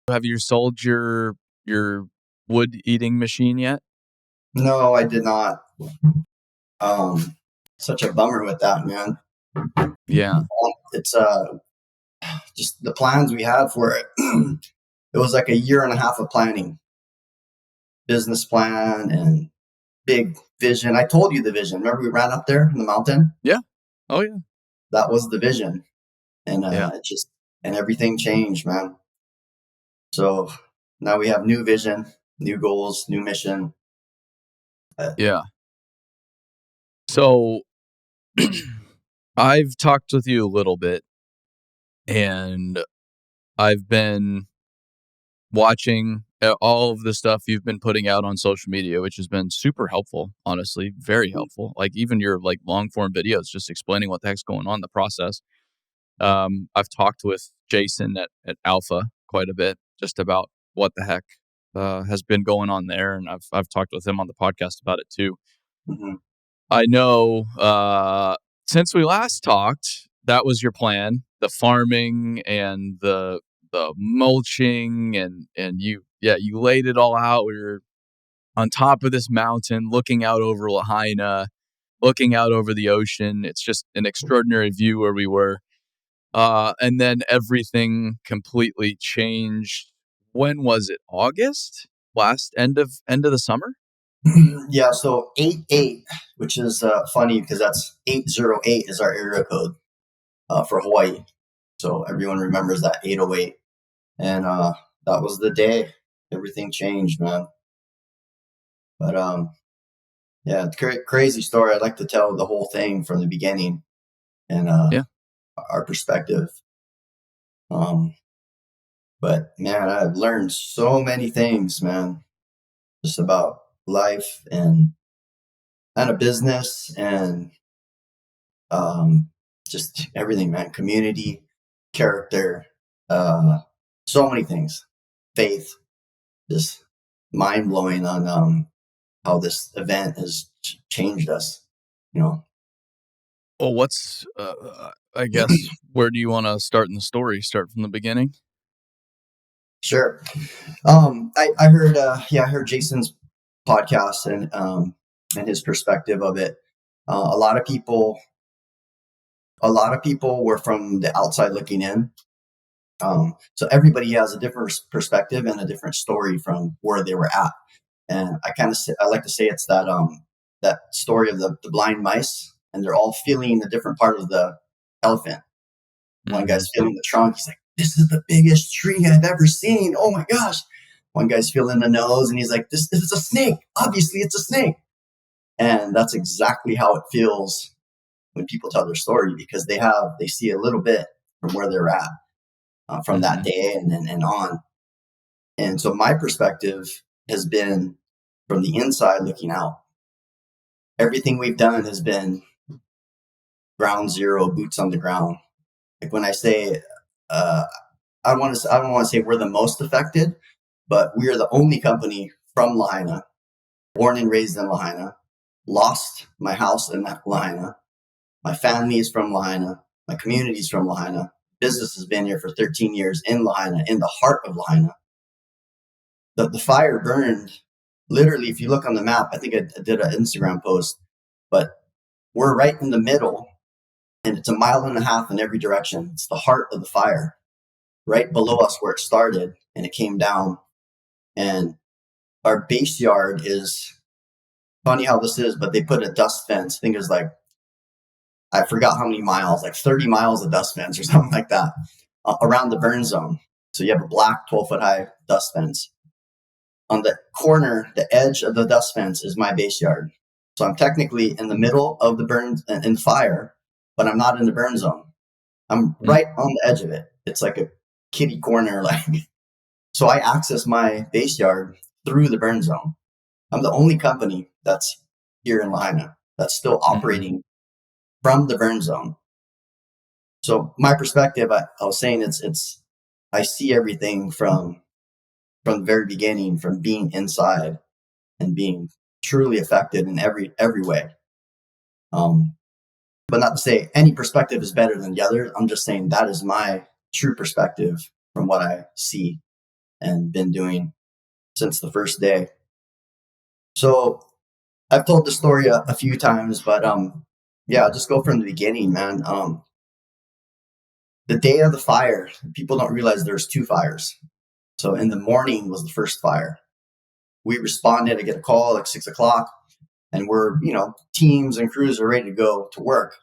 Have you sold your wood eating machine yet? No, I did not. Such a bummer with that, man. Yeah. It's just the plans we had for it. It was like a year and a half of planning, business plan and big vision. I told you the vision. Remember we ran up there in the mountain? Yeah. Oh yeah. That was the vision. And Yeah. and everything changed, man. So now we have new vision, new goals, new mission. Yeah. So I've talked with you a little bit, and I've been watching all of the stuff you've been putting out on social media, which has been super helpful, honestly, very helpful. Like even your like long form videos, just explaining what the heck's going on, the process. I've talked with Jason at Alpha quite a bit, just about what the heck has been going on there, and I've talked with him on the podcast about it too. Mm-hmm. I know since we last talked, that was your plan, the farming and the mulching and you laid it all out. We were on top of this mountain looking out over Lahaina, looking out over the ocean. It's just an extraordinary view where we were. And then everything completely changed. When was it? August? Last end of the summer? Yeah, so 88, which is funny because that's 808 is our area code for Hawaii. So everyone remembers that 808. And that was the day everything changed, man. But yeah, crazy story. I'd like to tell the whole thing from the beginning and Yeah. our perspective. But man, I've learned so many things, man, just about life and a business and just everything, man. Community, character, so many things. Faith, just mind blowing on how this event has changed us. You know. Well, what's I guess where do you want to start in the story? Start from the beginning? Sure. I heard I heard Jason's podcast and his perspective of it. A lot of people were from the outside looking in. So everybody has a different perspective and a different story from where they were at. And I like to say it's that story of the blind mice, and they're all feeling a different part of the elephant. One guy's feeling the trunk. He's like, "This is the biggest tree I've ever seen. Oh my gosh!" One guy's feeling the nose, and he's like, "This is a snake. Obviously, it's a snake." And that's exactly how it feels when people tell their story, because they see a little bit from where they're at from that day and on. And so my perspective has been from the inside looking out. Everything we've done has been ground zero, boots on the ground. Like when I say, I don't want to say we're the most affected, but we are the only company from Lahaina, born and raised in Lahaina, lost my house in Lahaina. My family is from Lahaina. My community is from Lahaina. Business has been here for 13 years in Lahaina, in the heart of Lahaina. The fire burned literally. If you look on the map, I think I did an Instagram post, but we're right in the middle, and it's a mile and a half in every direction. It's the heart of the fire, right below us where it started, and it came down. And our base yard is funny how this is, but they put a dust fence. I think it was like, I forgot how many miles, like 30 miles of dust fence or something like that around the burn zone. So you have a black 12-foot high dust fence. On the corner, the edge of the dust fence is my base yard. So I'm technically in the middle of the burn and fire, but I'm not in the burn zone. I'm right on the edge of it. It's like a kitty corner, like. So I access my base yard through the burn zone. I'm the only company that's here in Lahaina that's still operating from the burn zone. So my perspective, I was saying it's I see everything from the very beginning, from being inside and being truly affected in every way. But not to say any perspective is better than the other. I'm just saying that is my true perspective from what I see. and been doing since the first day. So I've told the story a few times, but yeah, I'll just go from the beginning, man. The day of the fire, people don't realize there's two fires. So in the morning was the first fire. We responded. I get a call like 6 o'clock, and we're, teams and crews are ready to go to work.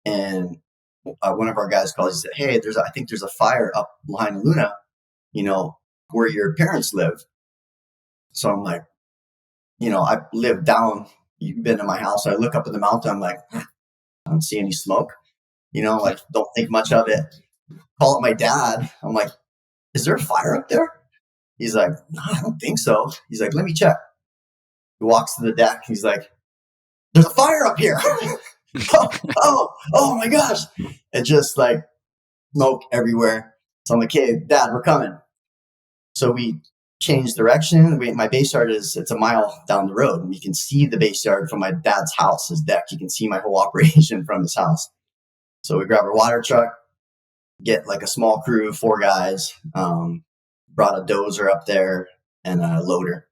And one of our guys calls. He said, "Hey, I think there's a fire up Lahaina Luna, where your parents live." So I'm like, I live down. You've been to my house. I look up at the mountain. I'm like, I don't see any smoke. Like, don't think much of it. Call up my dad. I'm like, "Is there a fire up there?" He's like, "No, I don't think so." He's like, "Let me check." He walks to the deck. He's like, "There's a fire up here." oh my gosh. It just like smoke everywhere. So I'm like, "Hey, Dad, we're coming." So we changed direction. My base yard it's a mile down the road, and you can see the base yard from my dad's house, his deck. You can see my whole operation from his house. So we grab our water truck, get like a small crew, 4 guys, brought a dozer up there and a loader,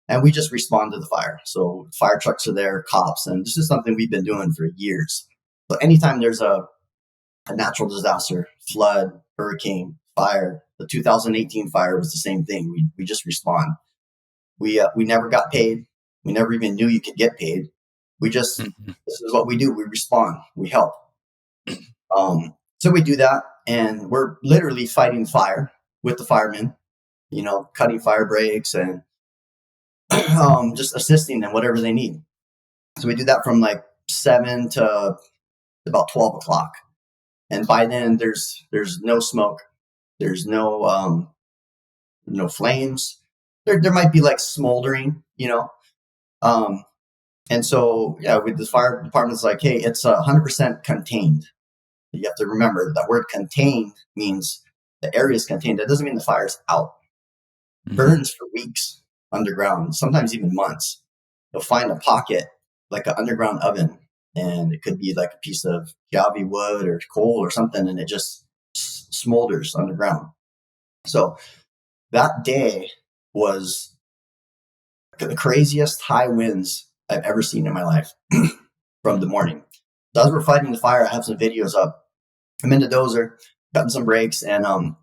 and we just respond to the fire. So fire trucks are there, cops, and this is something we've been doing for years. So anytime there's a natural disaster, flood, hurricane, fire, the 2018 fire was the same thing. We just respond. We never got paid. We never even knew you could get paid. We just, this is what we do. We respond. We help. So we do that, and we're literally fighting fire with the firemen, cutting fire breaks and just assisting them whatever they need. So we do that from like 7 to about 12 o'clock. And by then there's no smoke. There's no flames. There might be like smoldering, and so, yeah, with the fire department's like, "Hey, it's 100% contained." You have to remember that word contained means the area is contained. That doesn't mean the fire's out. Burns for weeks underground, sometimes even months. You'll find a pocket, like an underground oven, and it could be like a piece of Javi wood or coal or something, and it just smolders underground. So that day was the craziest high winds I've ever seen in my life from the morning. So as we're fighting the fire, I have some videos up. I'm in the dozer, cutting some breaks, and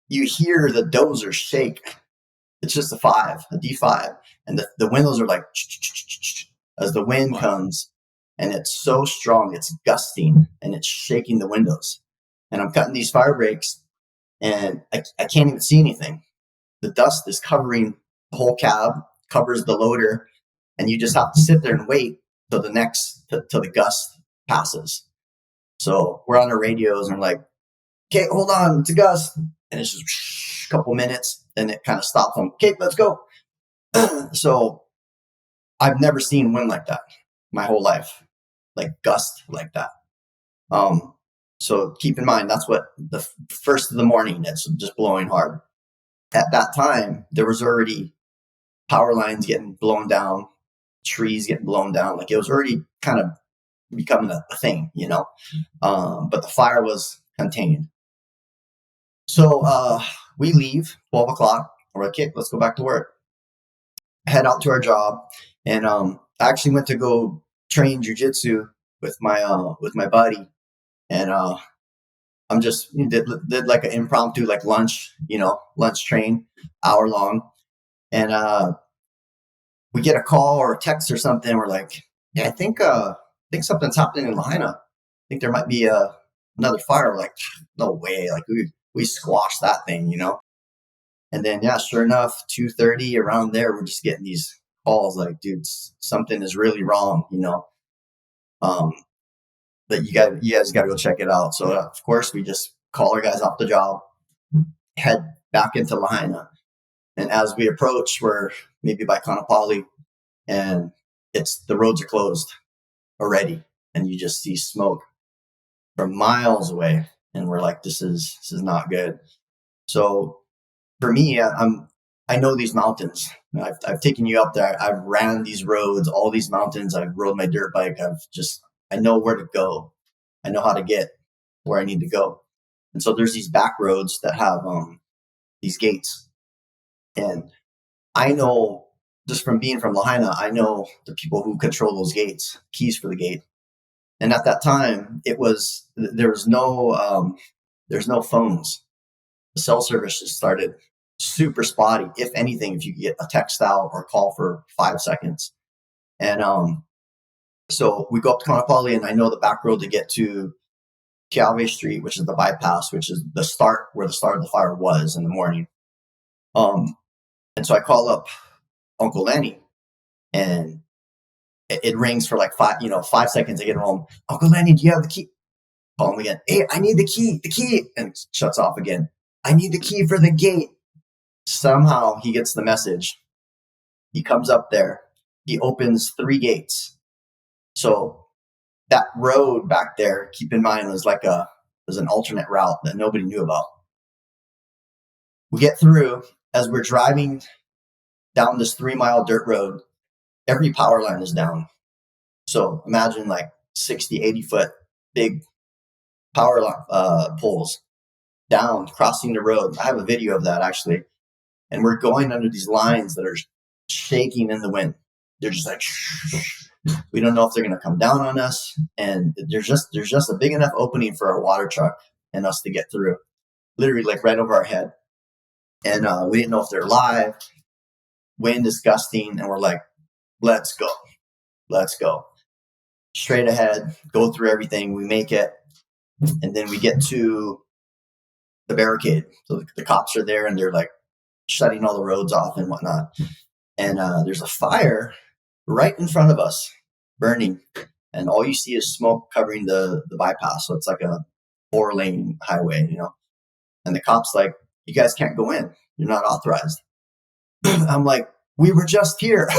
you hear the dozer shake. It's just a D5, and the windows are like as the wind comes, and it's so strong, it's gusting, and it's shaking the windows. And I'm cutting these fire breaks, and I can't even see anything. The dust is covering the whole cab, covers the loader, and you just have to sit there and wait till the gust passes. So we're on our radios and we're like, "Okay, hold on, it's a gust." And it's just a couple minutes, and it kind of stops them. "Okay, let's go." So I've never seen wind like that my whole life, like gust like that. So keep in mind, that's what the first of the morning, it's just blowing hard. At that time, there was already power lines getting blown down, trees getting blown down. Like, it was already kind of becoming a thing, but the fire was contained. So we leave 12 o'clock. We're like, "Okay, let's go back to work." Head out to our job, and I actually went to go train jujitsu with my buddy, and I'm just did like an impromptu like lunch train, hour long, and we get a call or a text or something. We're like, "Yeah, I think something's happening in Lahaina. I think there might be another fire." We're like, "No way!" Like, we squashed that thing, And then, yeah, sure enough, 2:30 around there, we're just getting these calls like, "Dude, something is really wrong," that you guys got to go check it out. So of course we just call our guys off the job, head back into Lahaina, and as we approach, we're maybe by Kanapali, and the roads are closed already, and you just see smoke from miles away, and we're like, this is not good. So for me, I know these mountains. I've taken you up there. I've ran these roads, all these mountains. I've rode my dirt bike. I know where to go. I know how to get where I need to go. And so there's these back roads that have these gates. And I know, just from being from Lahaina, I know the people who control those gates, keys for the gate. And at that time, there's no phones. The cell service just started super spotty. If anything, if you get a text out or call for 5 seconds. And so we go up to Kaanapali, and I know the back road to get to Keawe Street, which is the bypass, which is the start where the start of the fire was in the morning. And so I call up Uncle Lenny, and it rings for like 5 seconds. I get home. Uncle Lenny, do you have the key? Call him again. Hey, I need the key, and it shuts off again. I need the key for the gate. Somehow he gets the message. He comes up there. He opens 3 gates. So that road back there, keep in mind, was an alternate route that nobody knew about. We get through. As we're driving down this 3-mile dirt road, every power line is down. So imagine like 60, 80-foot big power poles down, crossing the road. I have a video of that, actually. And we're going under these lines that are shaking in the wind. They're just like, we don't know if they're going to come down on us. And there's just a big enough opening for our water truck and us to get through, literally like right over our head. And we didn't know if they're live. Wind is gusting, and we're like, let's go. Straight ahead, go through everything. We make it. And then we get to the barricade. So the cops are there, and they're like shutting all the roads off and whatnot. And there's a fire right in front of us, burning. And all you see is smoke covering the bypass. So it's like a 4-lane highway, And the cop's like, you guys can't go in. You're not authorized. I'm like, we were just here.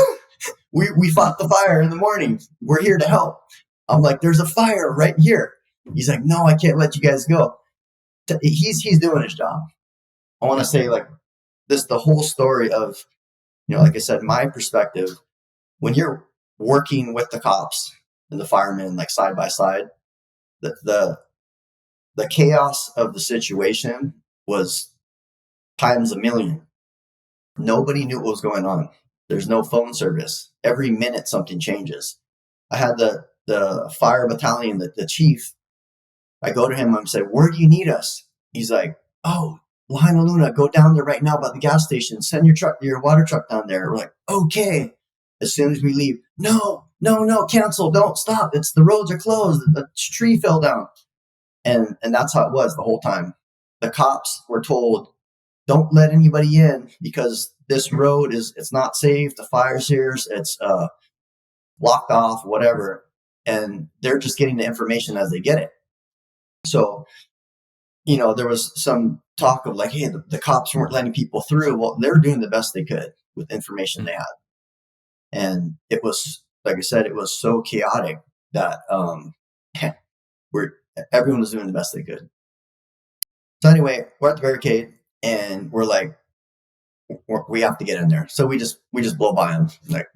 we fought the fire in the morning. We're here to help. I'm like, there's a fire right here. He's like, no, I can't let you guys go. He's doing his job. I want to say like this, the whole story of, like I said, my perspective, when you're working with the cops and the firemen, like side by side, the chaos of the situation was times a million. Nobody knew what was going on. There's no phone service. Every minute something changes. I had the fire battalion, the chief. I go to him. I'm saying, where do you need us? He's like, oh, Lahaina Luna, go down there right now by the gas station. Send your water truck down there. We're like, okay. As soon as we leave, no, cancel. Don't stop. The roads are closed. A tree fell down. And that's how it was the whole time. The cops were told, don't let anybody in because this road it's not safe. The fire's here. It's blocked off, whatever. And they're just getting the information as they get it. So, there was some talk of like, hey, the cops weren't letting people through. Well, they're doing the best they could with information they had. And it was, like I said, it was so chaotic that everyone was doing the best they could. So anyway, we're at the barricade, and we're like, we have to get in there. So we just blow by them. Like,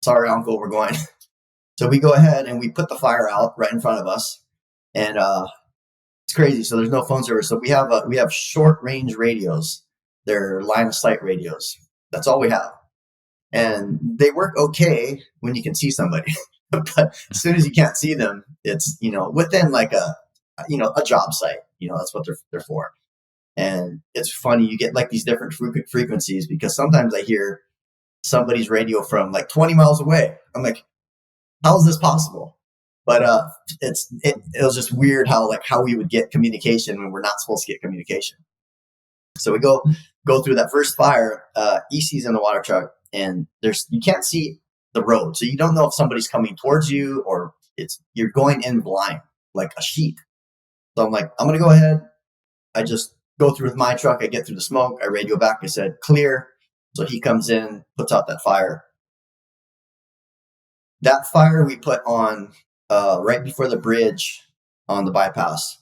sorry, uncle, we're going. So we go ahead and we put the fire out right in front of us, and it's crazy. So there's no phone service. So we have short range radios. They're line of sight radios. That's all we have, and they work okay when you can see somebody. But as soon as you can't see them, it's within like a job site. That's what they're for. And it's funny, you get like these different frequencies because sometimes I hear somebody's radio from like 20 miles away. I'm like, how is this possible? But it was just weird how we would get communication when we're not supposed to get communication. So we go through that first fire. EC's in the water truck, and you can't see the road, so you don't know if somebody's coming towards you or you're going in blind like a sheep. So I'm like, I'm gonna go ahead. I just go through with my truck. I get through the smoke. I radio back. I said, clear. So he comes in, puts out that fire. That fire we put on right before the bridge on the bypass.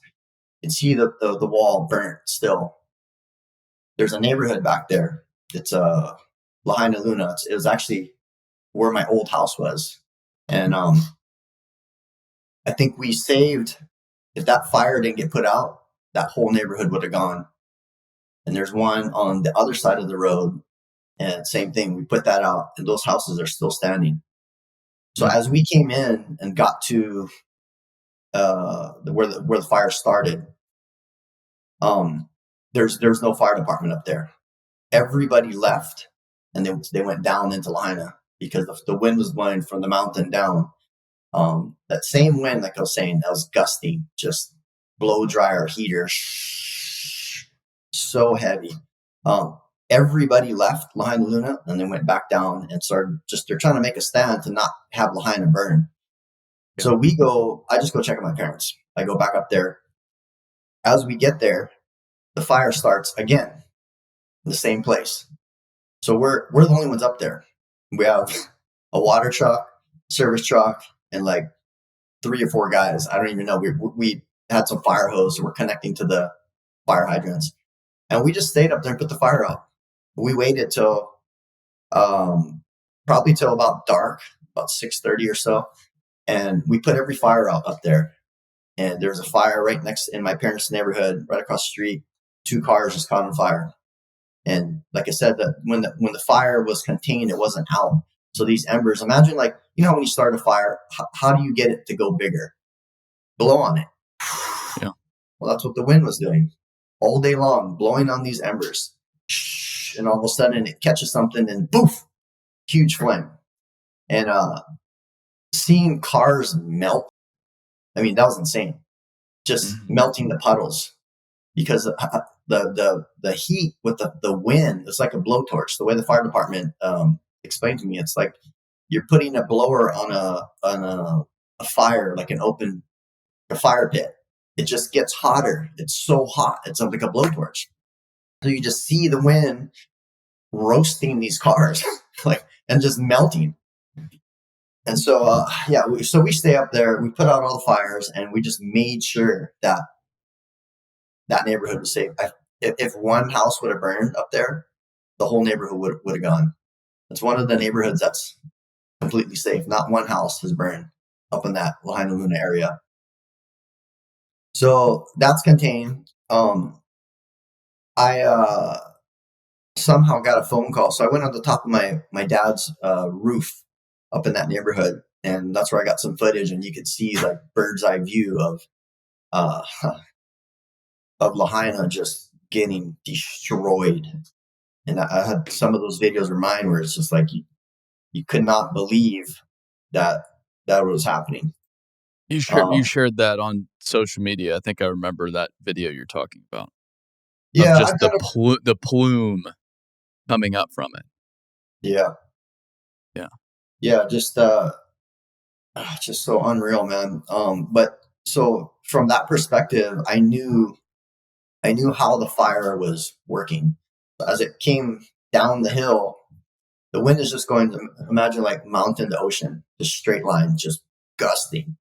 You can see the wall burnt still. There's a neighborhood back there. It's Lahaina Luna. It was actually where my old house was. And I think we saved, if that fire didn't get put out, that whole neighborhood would have gone. And there's one on the other side of the road And same thing, we put that out, and those houses are still standing. So as we came in and got to where the fire started, there's no fire department up there. Everybody left, and they went down into Lahaina because the wind was blowing from the mountain down. That same wind, like I was saying, that was gusty, just blow dryer heater, so heavy. Everybody left Lahaina Luna and then went back down and started they're trying to make a stand to not have Lahaina burn. Yeah. So I just go check on my parents. I go back up there. As we get there, the fire starts again in the same place. So we're the only ones up there. We have a water truck, service truck, and like 3 or 4 guys. I don't even know. We had some fire hose that we're connecting to the fire hydrants. And we just stayed up there and put the fire out. We waited till probably till about dark, about 6:30 or so. And we put every fire out up there. And there's a fire right next in my parents' neighborhood, right across the street. 2 cars just caught on fire. And like I said, that when the fire was contained, it wasn't out. So these embers, imagine like, when you start a fire, how do you get it to go bigger? Blow on it. Yeah. Well, that's what the wind was doing all day long, blowing on these embers. And all of a sudden it catches something and poof, huge flame. And seeing cars melt, I mean, that was insane. Just melting the puddles because the heat with the wind, it's like a blowtorch. The way the fire department explained to me, it's like you're putting a blower on a fire, like a fire pit. It just gets hotter. It's so hot. It's like a blowtorch. So you just see the wind roasting these cars, and just melting. And so, so we stay up there. We put out all the fires, and we just made sure that neighborhood was safe. If one house would have burned up there, the whole neighborhood would have gone. It's one of the neighborhoods that's completely safe. Not one house has burned up in that Lahaina Luna area. So that's contained. I somehow got a phone call. So I went on the top of my dad's roof up in that neighborhood, and that's where I got some footage, and you could see like bird's eye view of Lahaina just getting destroyed. And I had some of those videos of mine where it's just like you could not believe that was happening. You shared that on social media. I think I remember that video you're talking about. Yeah, just the plume coming up from it. Yeah. Just so unreal, man. But so from that perspective, I knew how the fire was working. As it came down the hill, the wind is just going to, imagine like mountain to ocean, just straight line, just gusting.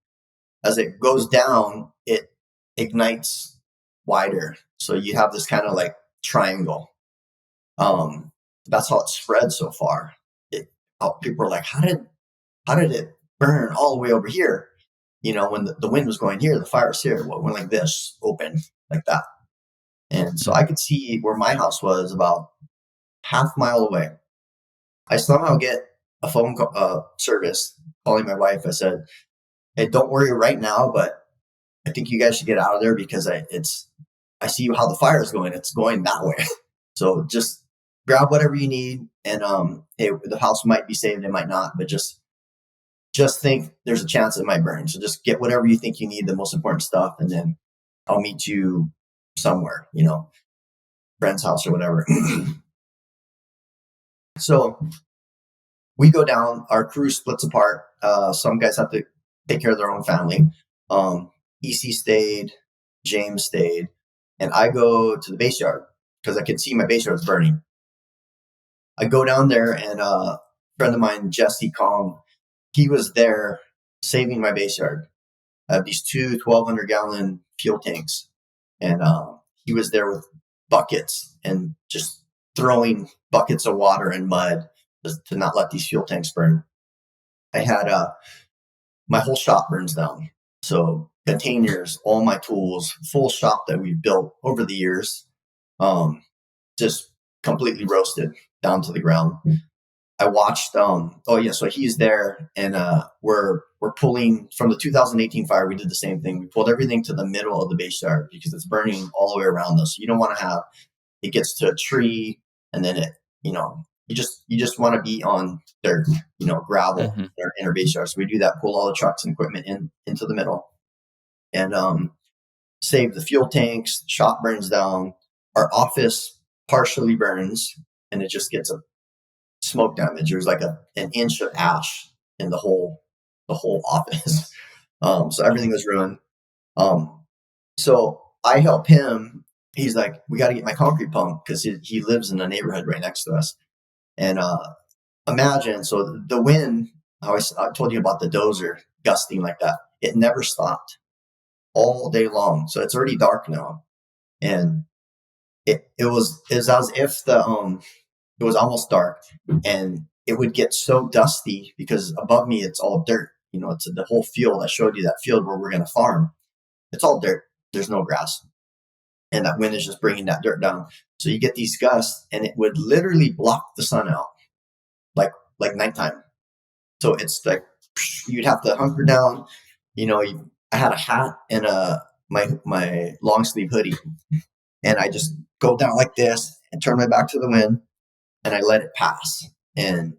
As it goes down, it ignites wider. So you have this kind of like triangle. That's how it spread so far. People are like, how did it burn all the way over here? When the wind was going here, the fire was here. Well, it went like this, open like that. And so I could see where my house was about half mile away. I somehow get a phone service calling my wife. I said, "Hey, don't worry right now, but I think you guys should get out of there because I see how the fire is going. It's going that way. So just grab whatever you need. And hey, the house might be saved, it might not, but just think there's a chance it might burn. So just get whatever you think you need, the most important stuff, and then I'll meet you somewhere, friend's house or whatever." So we go down, our crew splits apart. Some guys have to take care of their own family. EC stayed, James stayed, and I go to the base yard because I can see my base yard's burning. I go down there, and a friend of mine, Jesse Kong, he was there saving my base yard. I have these 2 1,200-gallon fuel tanks, and he was there with buckets and just throwing buckets of water and mud to not let these fuel tanks burn. I had my whole shop burns down. So containers, all my tools, full shop that we've built over the years, just completely roasted. down to the ground. I watched. So he's there, and we're pulling from the 2018 fire. We did the same thing. We pulled everything to the middle of the base yard because it's burning all the way around us. You don't want to have it gets to a tree, and then you just want to be on dirt, gravel in our base yard. So we do that. Pull all the trucks and equipment into the middle, and save the fuel tanks. Shop burns down. Our office partially burns, and it just gets a smoke damage. There's like an inch of ash in the whole office. So everything was ruined. So I help him. He's like, we got to get my concrete pump because he lives in a neighborhood right next to us. And imagine, so the wind, I told you about the dozer gusting like that. It never stopped all day long. So it's already dark now. And it was as if it was almost dark, and it would get so dusty because above me it's all dirt. It's the whole field. I showed you that field where we're going to farm. It's all dirt. There's no grass, and that wind is just bringing that dirt down. So you get these gusts, and it would literally block the sun out, like nighttime. So it's like you'd have to hunker down. I had a hat and my long sleeve hoodie, and I just go down like this and turn my back to the wind, and I let it pass. And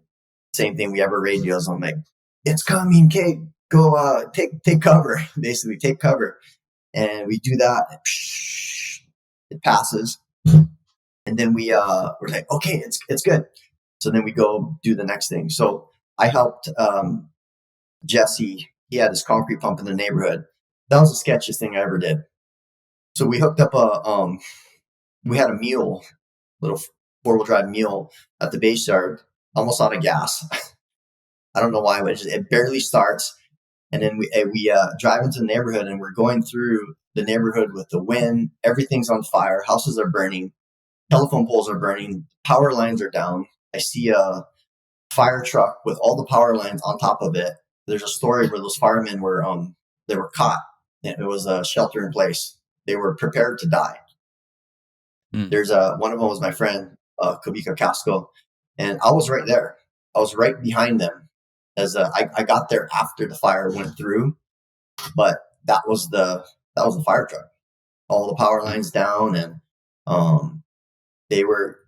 same thing, we have our radios. I'm like, it's coming, Kate. Go take cover. Basically, take cover. And we do that. It passes. And then we're like, okay, it's good. So then we go do the next thing. So I helped Jesse. He had his concrete pump in the neighborhood. That was the sketchiest thing I ever did. So we hooked up we had a mule, little 4-wheel drive mule at the base yard, almost out of gas. I don't know why, but it barely starts. And then we drive into the neighborhood, and we're going through the neighborhood with the wind. Everything's on fire. Houses are burning. Telephone poles are burning. Power lines are down. I see a fire truck with all the power lines on top of it. There's a story where those firemen were caught. It was a shelter in place. They were prepared to die. There's one of them was my friend, Kavika Casco, and I was right there. I was right behind them as I got there after the fire went through, but that was the fire truck. All the power lines down, and they were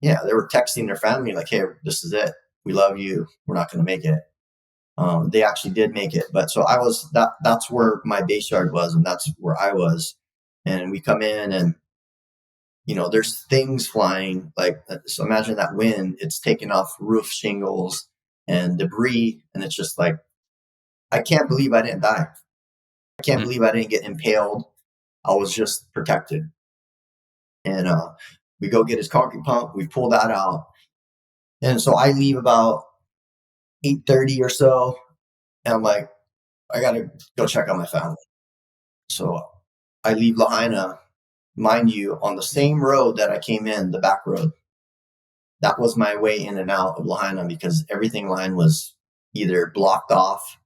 texting their family like, "Hey, this is it. We love you. We're not going to make it." They actually did make it, but so I was that's where my base yard was, and that's where I was. And we come in, and there's things flying. So imagine that wind, it's taking off roof shingles and debris. And it's just like, I can't believe I didn't die. I can't believe I didn't get impaled. I was just protected. And we go get his concrete pump. We pull that out. And so I leave about 8:30 or so. And I'm like, I got to go check on my family. So I leave Lahaina, mind you, on the same road that I came in, the back road. That was my way in and out of Lahaina because everything line was either blocked off,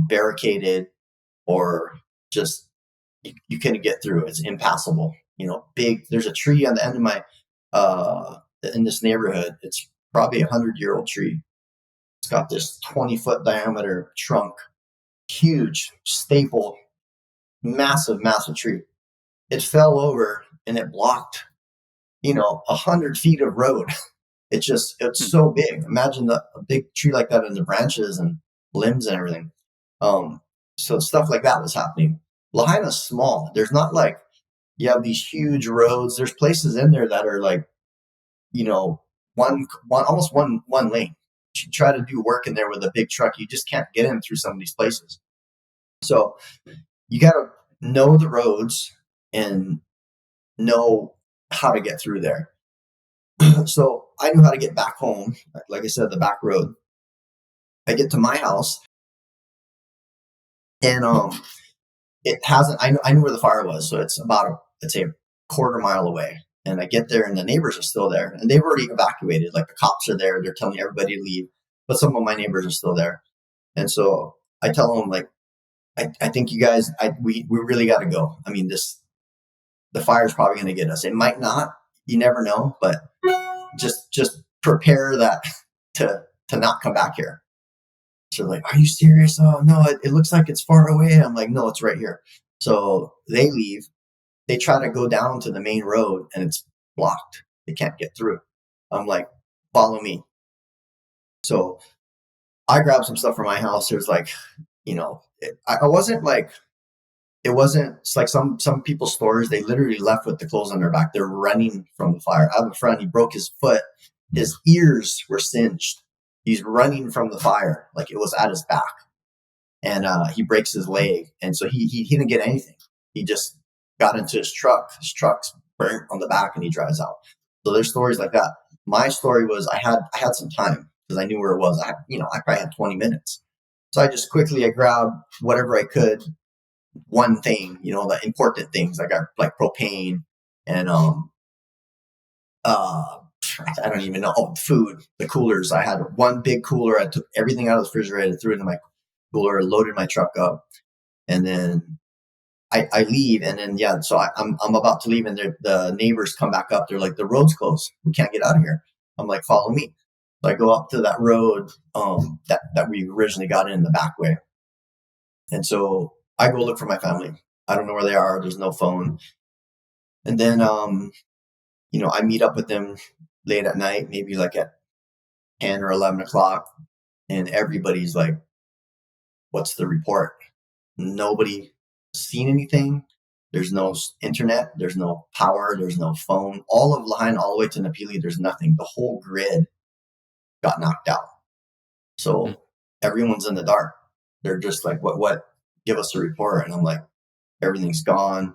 barricaded, or just you couldn't get through. It's impassable. Big. There's a tree on the end of my in this neighborhood. It's probably 100-year-old tree. It's got this 20-foot diameter trunk, huge staple, massive tree. It fell over and it blocked, 100 feet of road. It's so big. Imagine a big tree like that in the branches and limbs and everything. So stuff like that was happening. Lahaina's small. There's not like you have these huge roads. There's places in there that are like, almost one lane. You try to do work in there with a big truck, you just can't get in through some of these places. So you got to know the roads and know how to get through there. So I knew how to get back home. Like I said, the back road. I get to my house, and it hasn't. I knew where the fire was, so it's about let's say a quarter mile away. And I get there, and the neighbors are still there, and they've already evacuated. Like the cops are there; they're telling everybody to leave, but some of my neighbors are still there. And so I tell them, like, I think you guys, we really got to go. I mean, the fire's probably going to get us. It might not. You never know, but just prepare that to not come back here. So like, are you serious? Oh no, it looks like it's far away. I'm like, no, it's right here. So they leave. They try to go down to the main road and it's blocked. They can't get through. I'm like, follow me. So I grabbed some stuff from my house. There's like, I wasn't like, it wasn't, it's like some people's stores, they literally left with the clothes on their back. They're running from the fire. I have a friend, he broke his foot. His ears were singed. He's running from the fire. Like it was at his back. And he breaks his leg. And so he didn't get anything. He just got into his truck. His truck's burnt on the back and he drives out. So there's stories like that. My story was I had some time because I knew where it was. I probably had 20 minutes. So I grabbed whatever I could. One thing, the important things. I got like propane and I don't even know. Oh, food, the coolers. I had one big cooler. I took everything out of the refrigerator, threw it in my cooler, loaded my truck up, and then I leave. And then so I'm about to leave, and the neighbors come back up. They're like, the road's closed. We can't get out of here. I'm like, follow me. So I go up to that road that we originally got in the back way, and so I go look for my family. I don't know where they are. There's no phone, and then I meet up with them late at night, maybe like at 10 or 11 o'clock, and everybody's like, what's the report? Nobody seen anything. There's no internet. There's no power. There's no phone. All of Lahaina, all the way to Napili, there's nothing. The whole grid got knocked out. So everyone's in the dark. They're just like, what? Give us a report. And I'm like, everything's gone.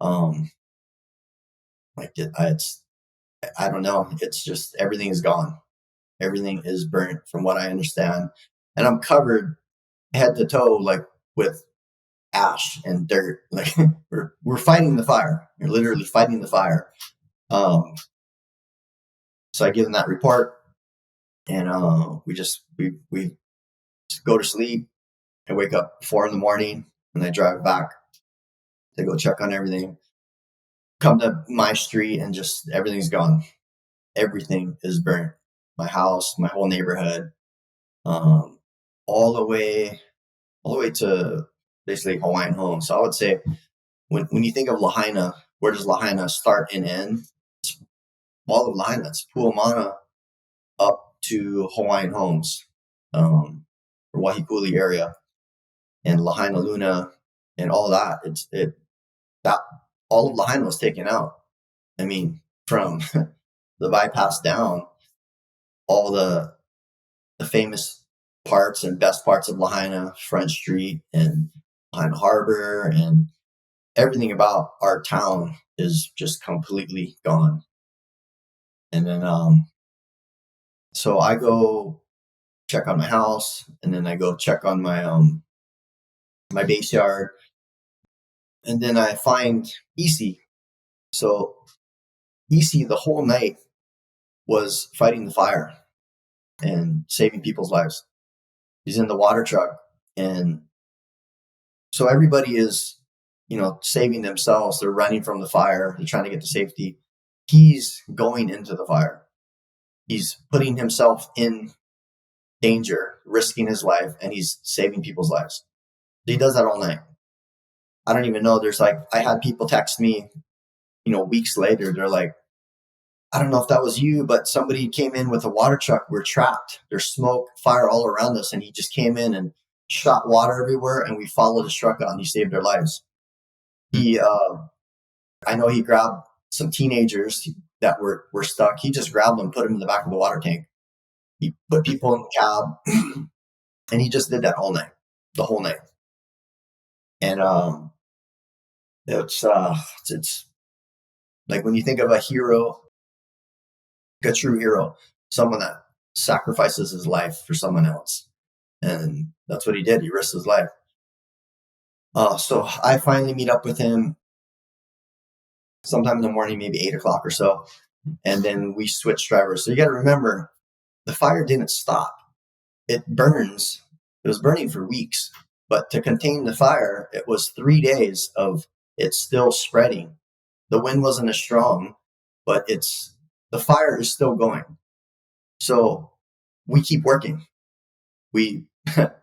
I don't know. It's just, everything is gone. Everything is burnt from what I understand. And I'm covered head to toe, like with ash and dirt. Like we're fighting the fire. You're literally fighting the fire. So I give them that report, and we just go to sleep and wake up 4 a.m, and I drive back to go check on everything. Come to my street, and just everything's gone. Everything is burnt. My house, my whole neighborhood, all the way to basically Hawaiian homes. So I would say when you think of Lahaina, where does Lahaina start and end? It's all of Lahaina. It's Puamana up to Hawaiian homes, or Wahikuli area, and Lahaina Luna, and all that. That all of Lahaina was taken out. I mean, from the bypass down, all the famous parts and best parts of Lahaina, Front Street and Lahaina Harbor, and everything about our town is just completely gone. And then, so I go check on my house, and then I go check on my my base yard, and then I find Isi. So Isi the whole night was fighting the fire and saving people's lives. He's in the water truck, and so everybody is, saving themselves. They're running from the fire. They're trying to get to safety. He's going into the fire. He's putting himself in danger, risking his life, and he's saving people's lives. He does that all night. I don't even know. I had people text me, weeks later. They're like, I don't know if that was you, but somebody came in with a water truck. We're trapped. There's smoke, fire all around us. And he just came in and shot water everywhere. And we followed his truck out, and he saved their lives. I know he grabbed some teenagers that were stuck. He just grabbed them, put them in the back of the water tank. He put people in the cab, and he just did that all night, the whole night. And it's like when you think of a hero, a true hero, someone that sacrifices his life for someone else. And that's what he did. He risked his life. So I finally meet up with him sometime in the morning, maybe 8 o'clock or so. And then we switch drivers. So you got to remember, the fire didn't stop. It burns. It was burning for weeks. But to contain the fire, it was 3 days of it still spreading. The wind wasn't as strong, but it's the fire is still going. So we keep working. We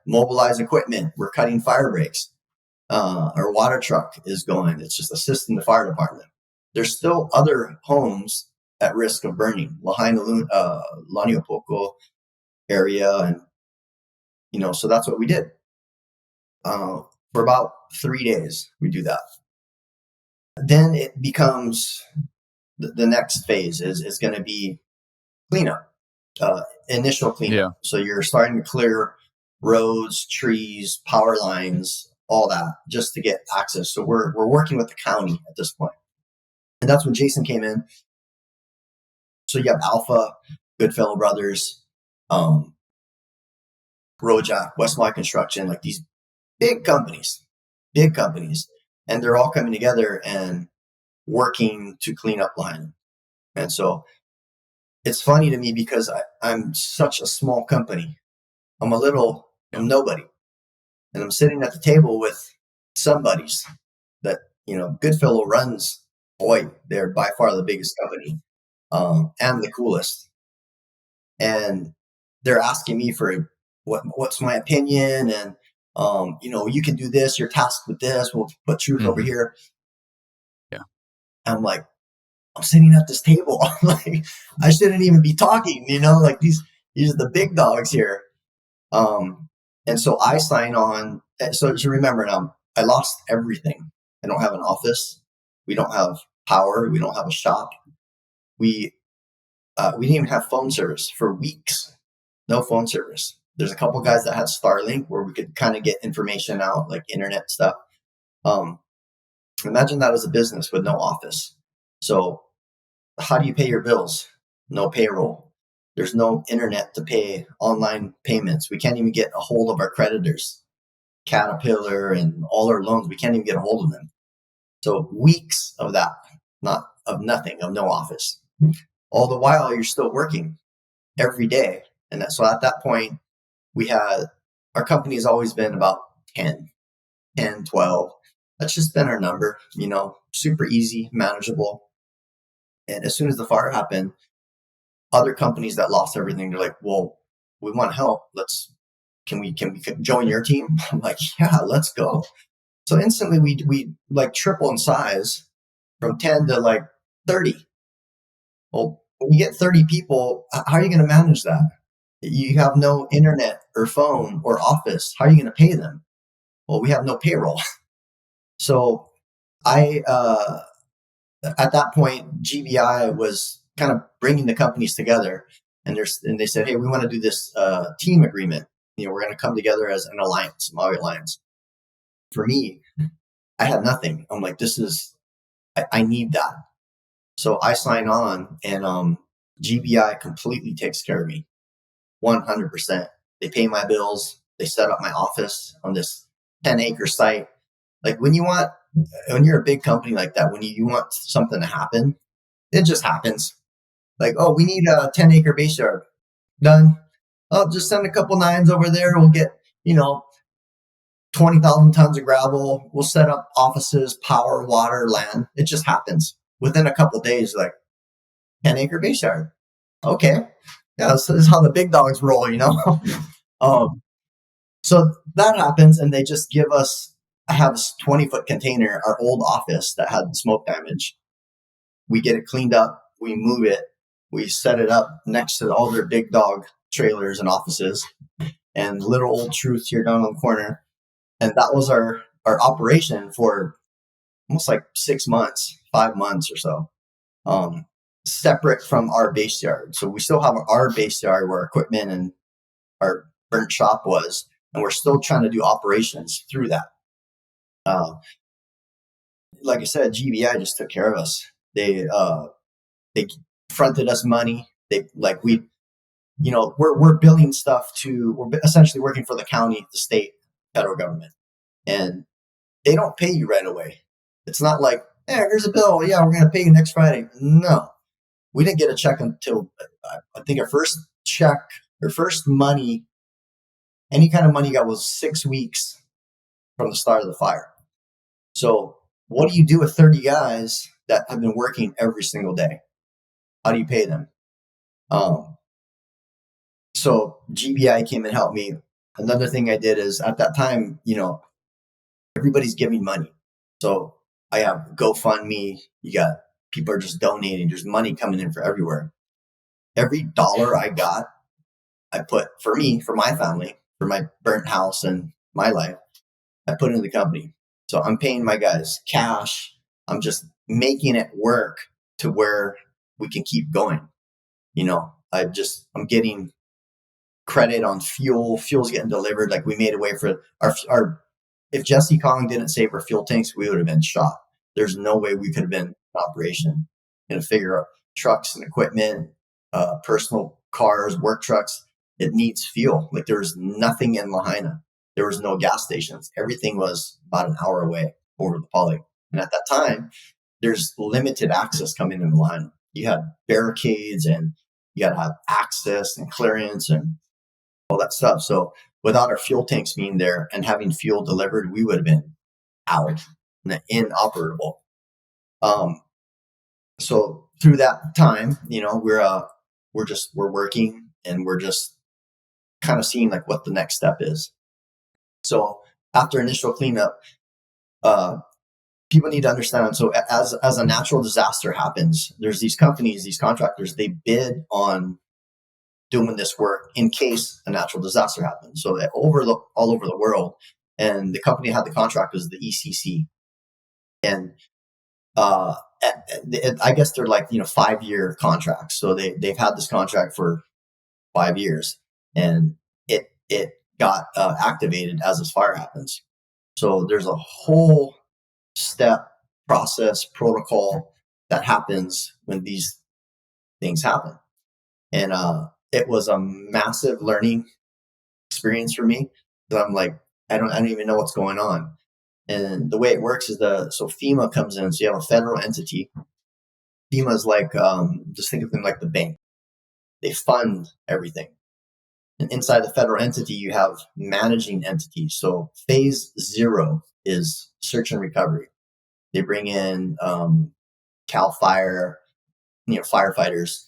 mobilize equipment. We're cutting fire breaks. Our water truck is going. It's just assisting the fire department. There's still other homes at risk of burning. Lahaina, Laniopoko area. And, so that's what we did. For about 3 days, we do that. Then it becomes the next phase is going to be cleanup, initial cleanup. Yeah. So you're starting to clear roads, trees, power lines, all that, just to get access. So we're working with the county at this point. And that's when Jason came in. So you have Alpha, Goodfellow Brothers, Rojak, West Maui Construction, like these big companies, and they're all coming together and working to clean up Lahaina. And so it's funny to me because I'm such a small company. I'm nobody. And I'm sitting at the table with somebodies that, Goodfellow runs. Boy, they're by far the biggest company and the coolest. And they're asking me for what's my opinion, and you can do this. You're tasked with this. We'll put Truth over here. Yeah, I'm like, I'm sitting at this table. Like, I shouldn't even be talking. Like these are the big dogs here. And so I sign on. So remember now, I lost everything. I don't have an office. We don't have power. We don't have a shop. We didn't even have phone service for weeks. No phone service. There's a couple guys that had Starlink where we could kind of get information out, like internet stuff. Imagine that as a business with no office. So how do you pay your bills? No payroll. There's no internet to pay online payments. We can't even get a hold of our creditors, Caterpillar and all our loans. We can't even get a hold of them. So weeks of that, not of nothing, of no office. All the while, you're still working every day. And so at that point, our company has always been about 10, 12. That's just been our number, super easy, manageable. And as soon as the fire happened, other companies that lost everything, they're like, well, we want to help. Can we join your team? I'm like, yeah, let's go. So instantly we like triple in size from 10 to like 30. Well, when you get 30 people, how are you going to manage that? You have no internet or phone or office. How are you going to pay them? Well, we have no payroll. So at that point, GBI was kind of bringing the companies together, and they said, hey, we want to do this team agreement. We're going to come together as an alliance, Maui Alliance. For me, I had nothing. I'm like, I need that. So I sign on, and GBI completely takes care of me, 100%. They pay my bills. They set up my office on this 10-acre site. Like when you're a big company like that, when you want something to happen, it just happens. Like, oh, we need a 10-acre base yard. Done. Oh, just send a couple nines over there. We'll get, 20,000 tons of gravel. We'll set up offices, power, water, land. It just happens. Within a couple of days, like 10-acre base yard. Okay. Yeah, this is how the big dogs roll, So that happens, and they just give us, I have a 20-foot container, our old office that had smoke damage. We get it cleaned up. We move it. We set it up next to all their big dog trailers and offices, and little old Truth here down on the corner. And that was our operation for almost like 6 months, 5 months or so, separate from our base yard. So we still have our base yard where our equipment and our burnt shop was, and we're still trying to do operations through that. Like I said, GBI just took care of us. They fronted us money. We're billing stuff we're essentially working for the county, the state, federal government, and they don't pay you right away. It's not like, hey, here's a bill. Yeah, we're going to pay you next Friday. No, we didn't get a check until I think our first check, our first money, any kind of money got was 6 weeks from the start of the fire. So what do you do with 30 guys that have been working every single day? How do you pay them? So GBI came and helped me. Another thing I did is at that time, everybody's giving money. So I have GoFundMe. You got people are just donating. There's money coming in for everywhere. Every dollar I got, I put for me, for my family, for my burnt house and my life, I put it in the company. So I'm paying my guys cash. I'm just making it work to where we can keep going. I'm getting credit on fuel. Fuel's getting delivered. Like we made a way for our if Jesse Kong didn't save our fuel tanks, we would have been shot. There's no way we could have been in operation. And to figure out trucks and equipment, personal cars, work trucks, it needs fuel. Like there was nothing in Lahaina. There was no gas stations. Everything was about an hour away over the poly. And at that time, there's limited access coming in Lahaina. You had barricades and you got to have access and clearance and all that stuff. So without our fuel tanks being there and having fuel delivered, we would have been out and inoperable. So through that time, we're working and we're just kind of seeing like what the next step is. So after initial cleanup, people need to understand. So as a natural disaster happens, there's these companies, these contractors, they bid on doing this work in case a natural disaster happens. So all over the world, and the company that had the contract was the ECC, and I guess they're like 5-year contracts. So they've had this contract for 5 years, and it got activated as this fire happens. So there's a whole step process protocol that happens when these things happen, and it was a massive learning experience for me. So I'm like, I don't even know what's going on. And the way it works is so FEMA comes in. So you have a federal entity. FEMA is like, just think of them like the bank. They fund everything. And inside the federal entity, you have managing entities. So phase 0 is search and recovery. They bring in CAL FIRE, firefighters,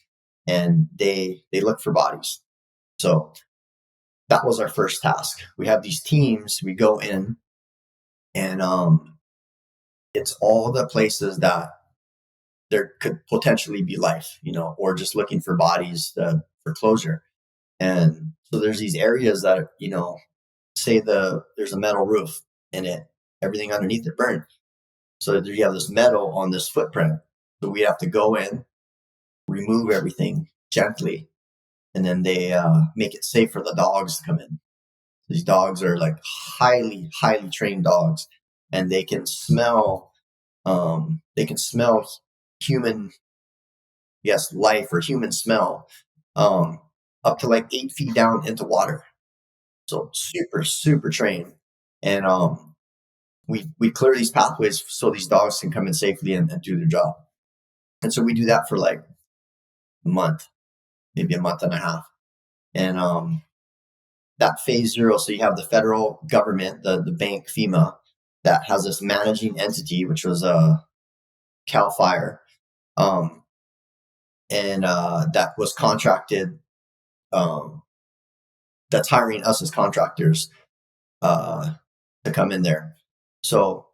and they look for bodies. So that was our first task. We have these teams. We go in, and it's all the places that there could potentially be life, or just looking for bodies for closure. And so there's these areas that, say there's a metal roof and everything underneath it burned. So you have this metal on this footprint. So we have to go in, remove everything gently, and then they make it safe for the dogs to come in. These dogs are like highly, highly trained dogs, and they can smell human, life or human smell up to like 8 feet down into water. So super, super trained. And we clear these pathways so these dogs can come in safely and do their job. And so we do that for like a month, maybe a month and a half. And that phase 0, so you have the federal government, the bank, FEMA, that has this managing entity, which was CAL FIRE, and that was contracted, that's hiring us as contractors to come in there. So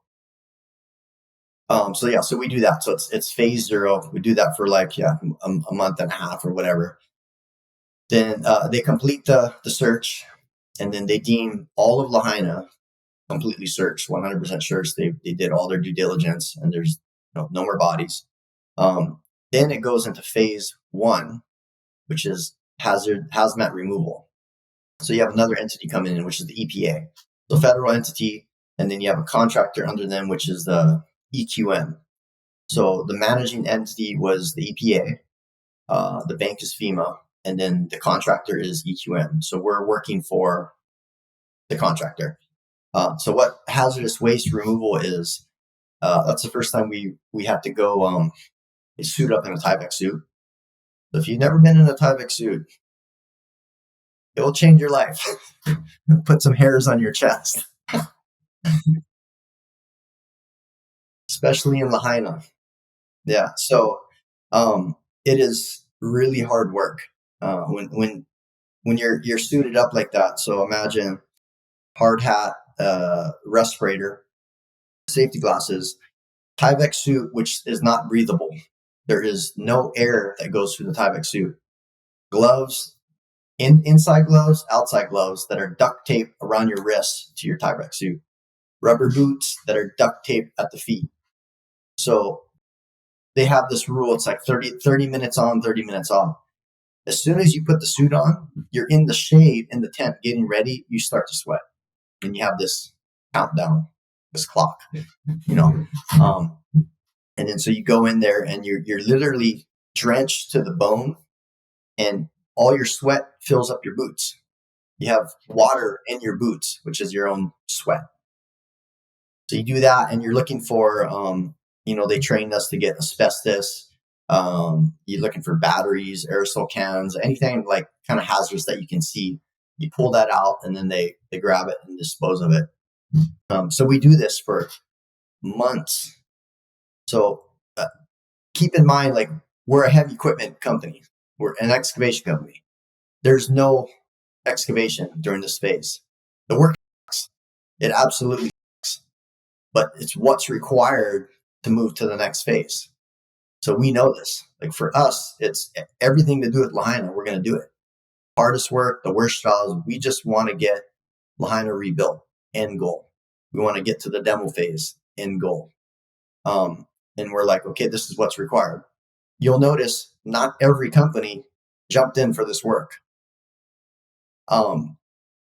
we do that. So it's phase 0. We do that for like a month and a half or whatever. Then they complete the search, and then they deem all of Lahaina completely searched, 100% searched. They did all their due diligence, and there's no more bodies. Then it goes into phase 1, which is hazmat removal. So you have another entity coming in, which is the EPA. So federal entity, and then you have a contractor under them, which is the EQM. So the managing entity was the EPA, the bank is FEMA, and then the contractor is EQM. So we're working for the contractor. So what hazardous waste removal is, that's the first time we had to go suit up in a Tyvek suit. So if you've never been in a Tyvek suit, it will change your life. Put some hairs on your chest. Especially in Lahaina. Yeah. So it is really hard work when you're suited up like that. So imagine hard hat, respirator, safety glasses, Tyvek suit, which is not breathable. There is no air that goes through the Tyvek suit. Gloves, inside gloves, outside gloves that are duct taped around your wrists to your Tyvek suit. Rubber boots that are duct taped at the feet. So they have this rule. It's like 30 minutes on, 30 minutes off. As soon as you put the suit on, you're in the shade in the tent getting ready, you start to sweat. And you have this countdown, this clock, you know. And then so you go in there and you're literally drenched to the bone, and all your sweat fills up your boots. You have water in your boots, which is your own sweat. So you do that, and you're looking for, they trained us to get asbestos. You're looking for batteries, aerosol cans, anything like kind of hazardous that you can see. You pull that out, and then they grab it and dispose of it. So we do this for months. So keep in mind, like, we're a heavy equipment company. We're an excavation company. There's no excavation during this phase. The work sucks. It absolutely sucks. But it's what's required to move to the next phase. So we know this. Like, for us, it's everything to do with Lahaina. We're going to do it. Hardest work, the worst jobs. We just want to get Lahaina rebuilt. End goal. We want to get to the demo phase. End goal. And we're like, okay, this is what's required. You'll notice not every company jumped in for this work.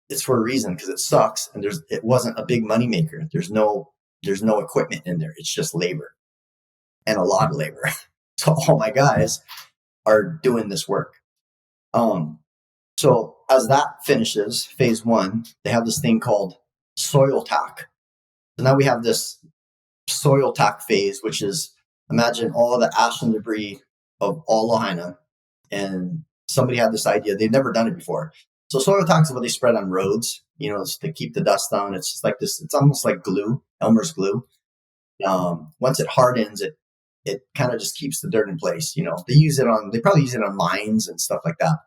It's for a reason, because it sucks, and it wasn't a big money maker. There's no equipment in there. It's just labor, and a lot of labor. So all my guys are doing this work. So as that finishes, phase one, they have this thing called soil tack. So now we have this soil tack phase, which is, imagine all of the ash and debris of all Lahaina, and somebody had this idea. They've never done it before. So soil tack is what they spread on roads, it's to keep the dust down. It's just like this. It's almost like glue, Elmer's glue. Once it hardens, it kind of just keeps the dirt in place. They probably use it on lines and stuff like that.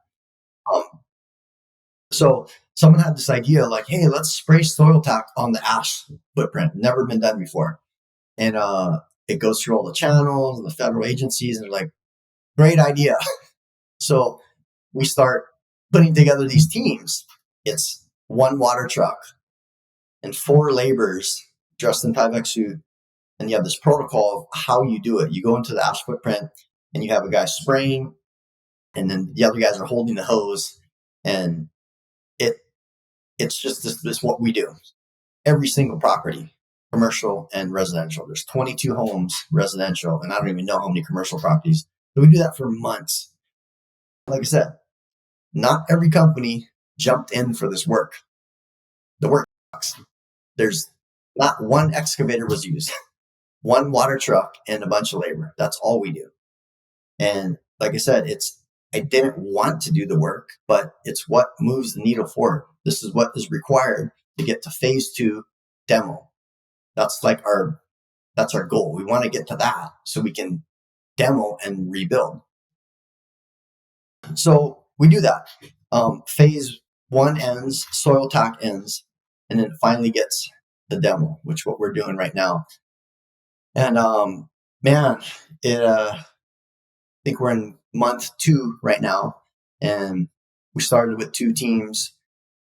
So someone had this idea, like, hey, let's spray soil tack on the ash footprint. Never been done before. And it goes through all the channels and the federal agencies, and they're like, great idea. So we start putting together these teams. It's one water truck and 4 laborers dressed in Tyvek suit, and you have this protocol of how you do it. You go into the ash footprint, and you have a guy spraying, and then the other guys are holding the hose, and it's just this what we do. Every single property, commercial and residential. There's 22 homes residential, and I don't even know how many commercial properties. So we do that for months. Like I said, not every company jumped in for this work. The work sucks. There's not one excavator was used, one water truck, and a bunch of labor. That's all we do. And like I said, I didn't want to do the work, but it's what moves the needle forward. This is what is required to get to phase 2 demo. That's our goal. We want to get to that so we can demo and rebuild. So we do that. Phase 1 ends, soil tack ends, and then it finally gets the demo, which is what we're doing right now. And I think we're in month 2 right now, and we started with 2 teams.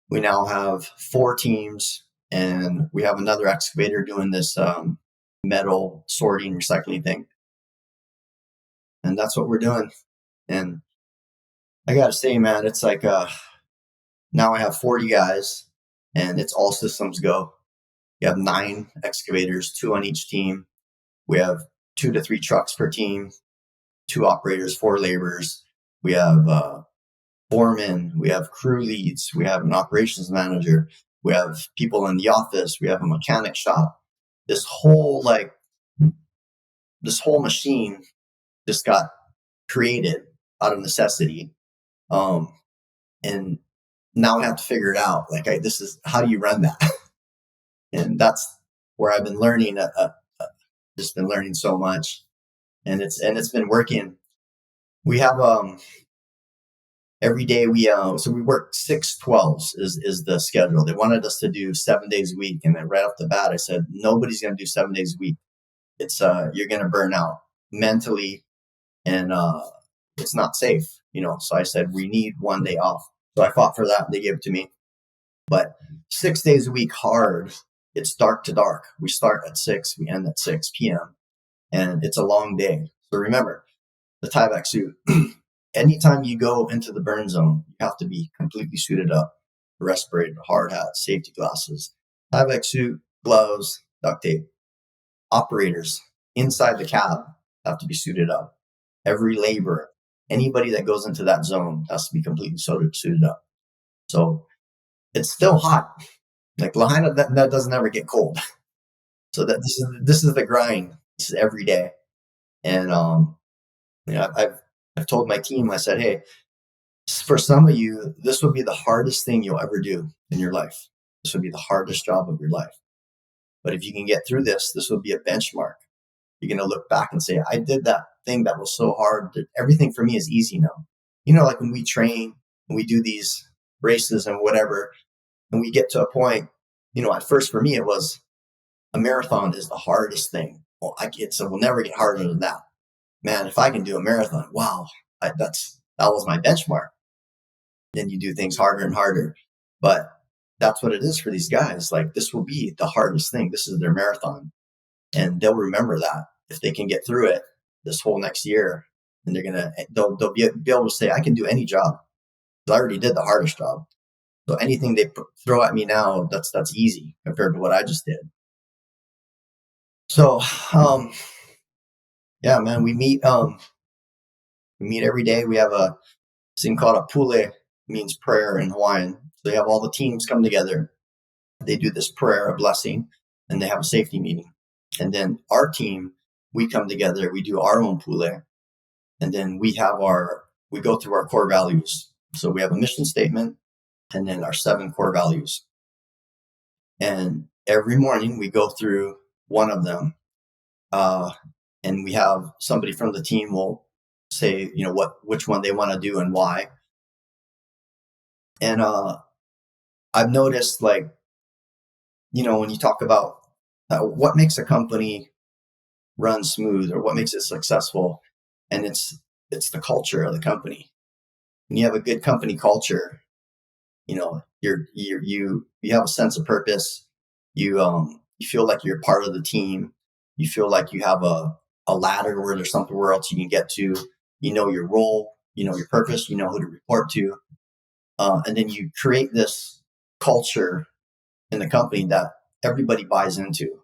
We now have 4 teams, and we have another excavator doing this metal sorting, recycling thing. And that's what we're doing. And I got to say, man, it's like now I have 40 guys, and it's all systems go. You have 9 excavators, 2 on each team. We have 2 to 3 trucks per team, 2 operators, 4 laborers. We have foremen. We have crew leads. We have an operations manager. We have people in the office. We have a mechanic shop. This whole machine just got created out of necessity. And now I have to figure it out. Like, this is, how do you run that? And that's where I've been learning, just been learning so much, and it's been working. we have every day so we work 6 12s is the schedule. They wanted us to do 7 days a week, and then right off the bat I said nobody's going to do 7 days a week. It's you're going to burn out mentally, and it's not safe, so I said we need one day off. So I fought for that. They gave it to me. But 6 days a week hard. It's dark to dark. We start at 6, we end at 6 p.m. and it's a long day. So remember the tieback suit. Anytime you go into the burn zone, you have to be completely suited up: respirator, hard hat, safety glasses, tieback suit, gloves, duct tape. Operators inside the cab have to be suited up. Every laborer, anybody that goes into that zone has to be completely suited up. So it's still hot. Like Lahaina, that doesn't ever get cold. So that this is the grind. This is every day. And I've told my team, I said, hey, for some of you, this will be the hardest thing you'll ever do in your life. This will be the hardest job of your life. But if you can get through this will be a benchmark. You're going to look back and say, I did that thing that was so hard that everything for me is easy now. Like when we train and we do these races and whatever, and we get to a point, at first for me, it was a marathon is the hardest thing. Well, we'll never get harder than that. Man, if I can do a marathon, wow, that was my benchmark. Then you do things harder and harder. But that's what it is for these guys. Like, this will be the hardest thing. This is their marathon. And they'll remember that if they can get through it this whole next year. And they'll be able to say, I can do any job. I already did the hardest job. So anything they throw at me now, that's easy compared to what I just did. So, yeah, man, we meet every day. We have a thing called a pule, means prayer in Hawaiian. So they have all the teams come together. They do this prayer, a blessing, and they have a safety meeting. And then our team, we come together, we do our own pule, and then we go through our core values. So we have a mission statement and then our 7 core values. And every morning we go through one of them. And we have somebody from the team will say, which one they want to do and why. And I've noticed, like, when you talk about what makes a company run smooth or what makes it successful, and it's the culture of the company. When you have a good company culture, you have a sense of purpose. You feel like you're part of the team. You feel like you have a ladder where there's somewhere else you can get to. You know your role, your purpose, you know who to report to. And then you create this culture in the company that everybody buys into.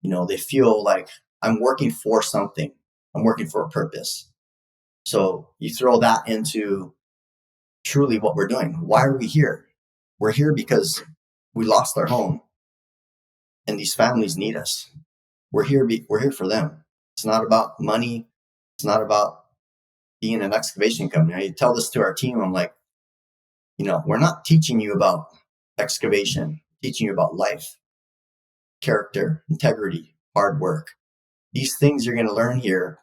They feel like I'm working for something. I'm working for a purpose. So you throw that into truly what we're doing. Why are we here? We're here because we lost our home and these families need us. We're here for them. It's not about money. It's not about being an excavation company. I tell this to our team. I'm like, we're not teaching you about excavation, we're teaching you about life, character, integrity, hard work. These things you're going to learn here.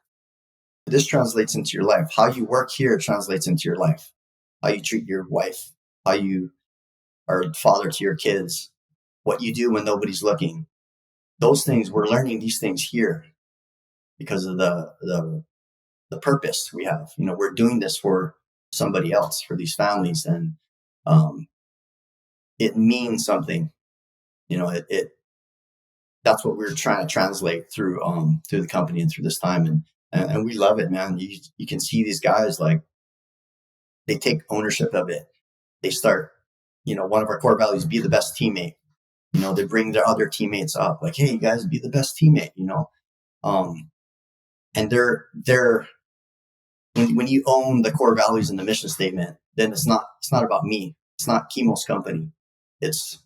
This translates into your life. How you work here translates into your life. How you treat your wife, how you are a father to your kids, what you do when nobody's looking. Those things, we're learning these things here because of the purpose we have. We're doing this for somebody else, for these families, and it means something. That's what we're trying to translate through the company and through this time, and we love it, man. You can see these guys, like, they take ownership of it. They start, one of our core values, be the best teammate. They bring their other teammates up, like, hey, you guys, be the best teammate. And they're when you own the core values in the mission statement, then it's not about me. It's not Kimo's company. It's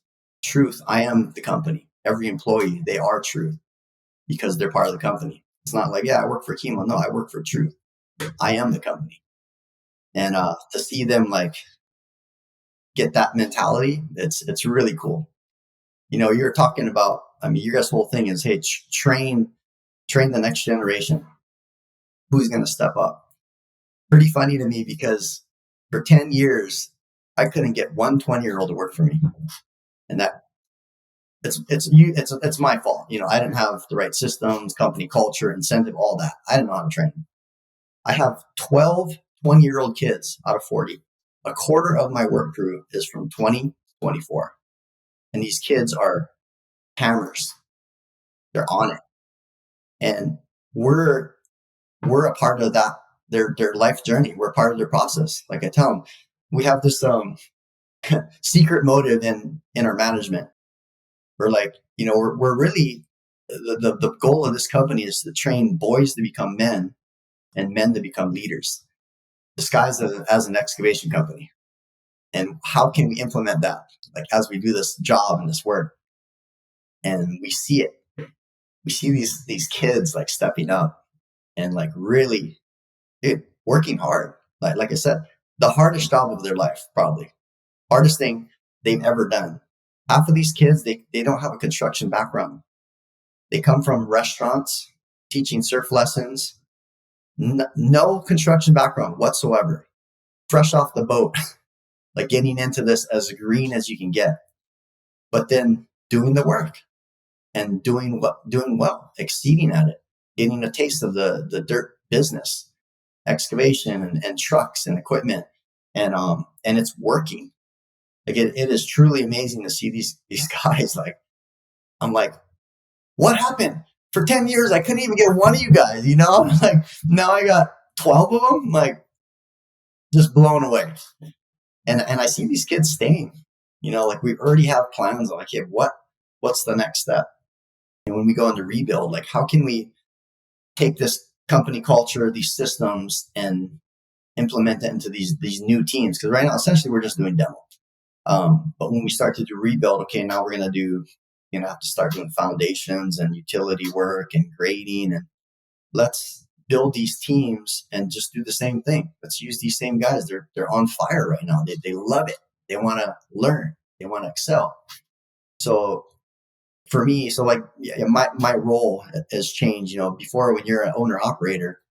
Truth. I am the company. Every employee, they are Truth because they're part of the company. It's not like, yeah, I work for Kimo. No, I work for Truth. I am the company. And to see them, like, get that mentality, it's really cool. You're talking about, your guys' whole thing is, hey, train the next generation. Who's going to step up? pretty funny to me because for 10 years, I couldn't get one 20-year-old to work for me. And that it's my fault. I didn't have the right systems, company culture, incentive, all that. I didn't know how to train them. I have 12 20-year-old kids out of 40. A quarter of my work crew is from 20 to 24. And these kids are hammers. They're on it. And we're a part of that, their life journey. We're part of their process. Like I tell them, we have this secret motive in our management. We're like, we're really, the goal of this company is to train boys to become men and men to become leaders, disguised as an excavation company. And how can we implement that? Like as we do this job and this work, and we see it, we see these kids like stepping up and like really working hard. Like I said, the hardest job of their life, probably hardest thing they've ever done. Half of these kids, they don't have a construction background. They come from restaurants, teaching surf lessons, no construction background whatsoever. Fresh off the boat, like getting into this as green as you can get, but then doing the work and doing well, exceeding at it, getting a taste of the dirt business, excavation and trucks and equipment, and it's working. Like it is truly amazing to see these guys. Like I'm like, what happened? For 10 years, I couldn't even get one of you guys, Like now I got 12 of them, like just blown away. And I see these kids staying, like we already have plans. I'm like, okay, what's the next step? And when we go into rebuild, like how can we take this company culture, these systems, and implement it into these new teams? Because right now, essentially, we're just doing demo. But when we start to do rebuild, okay, now we're going to have to start doing foundations and utility work and grading, and let's build these teams and just do the same thing. Let's use these same guys. They're on fire right now. They love it. They want to learn. They want to excel. So for me, my role has changed. Before, when you're an owner operator,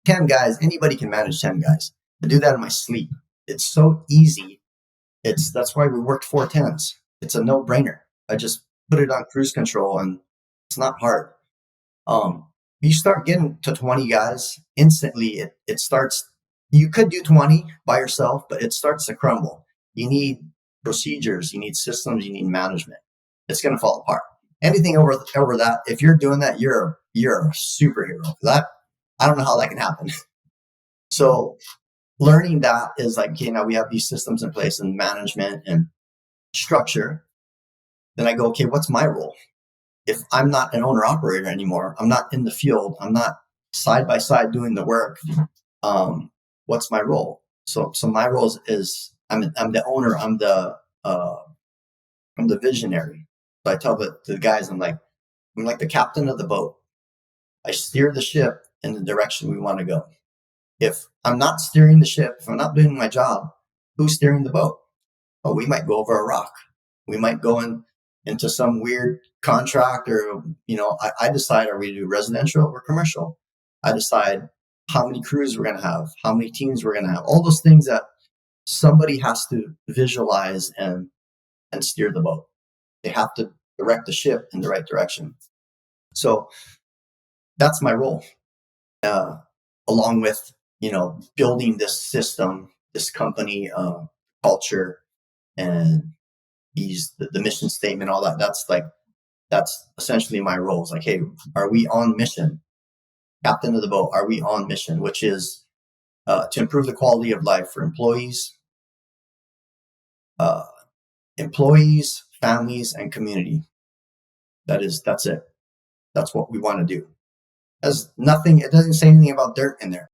10 guys, anybody can manage 10 guys. I do that in my sleep. It's so easy. That's why we worked 410s. It's a no-brainer. I just put it on cruise control and it's not hard. You start getting to 20 guys, instantly it starts. You could do 20 by yourself, but it starts to crumble. You need procedures, you need systems, you need management. It's going to fall apart. Anything over that, if you're doing that, you're a superhero. I don't know how that can happen. So learning that is like, okay, now we have these systems in place and management and structure. Then I go, okay, what's my role? If I'm not an owner operator anymore, I'm not in the field, I'm not side by side doing the work. What's my role? So my role is I'm the owner. I'm the visionary. So I tell the guys, I'm like the captain of the boat. I steer the ship in the direction we want to go. If I'm not steering the ship, if I'm not doing my job, who's steering the boat? Oh, we might go over a rock. We might go into some weird contract, or, I decide, are we to do residential or commercial? I decide how many crews we're going to have, how many teams we're going to have, all those things that somebody has to visualize and steer the boat. They have to direct the ship in the right direction. So that's my role, along with, building this system, this company culture, and the mission statement, all that. That's essentially my role. It's like, hey, are we on mission? Captain of the boat, are we on mission? Which is to improve the quality of life for employees, families, and community. That's it. That's what we want to do. It doesn't say anything about dirt in there.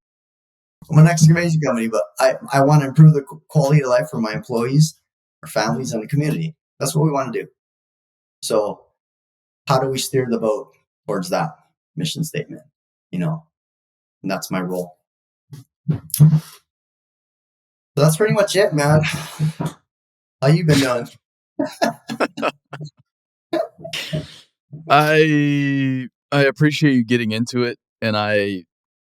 I'm an excavation company, but I want to improve the quality of life for my employees, our families, and the community. That's what we want to do. So how do we steer the boat towards that mission statement? And that's my role. So that's pretty much it, man. How you been doing? I appreciate you getting into it, and I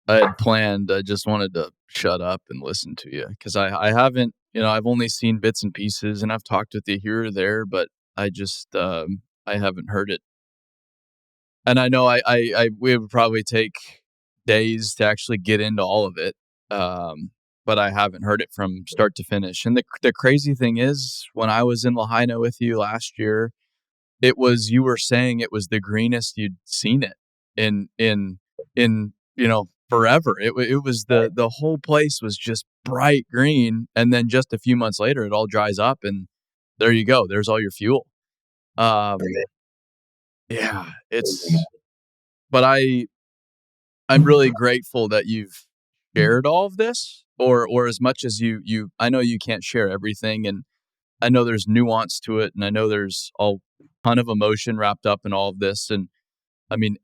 I had planned. I just wanted to shut up and listen to you because I haven't, I've only seen bits and pieces and I've talked with you here or there, but I just, I haven't heard it. And I know we would probably take days to actually get into all of it. But I haven't heard it from start to finish. And the crazy thing is, when I was in Lahaina with you last year, you were saying it was the greenest you'd seen it in forever. It was Right. the whole place was just bright green, and then just a few months later it all dries up and there you go. There's all your fuel. Um Right. yeah, Crazy, man. but I'm really grateful that you've shared all of this, or as much as you I know you can't share everything, and I know there's nuance to it, and I know there's a ton of emotion wrapped up in all of this. And I mean,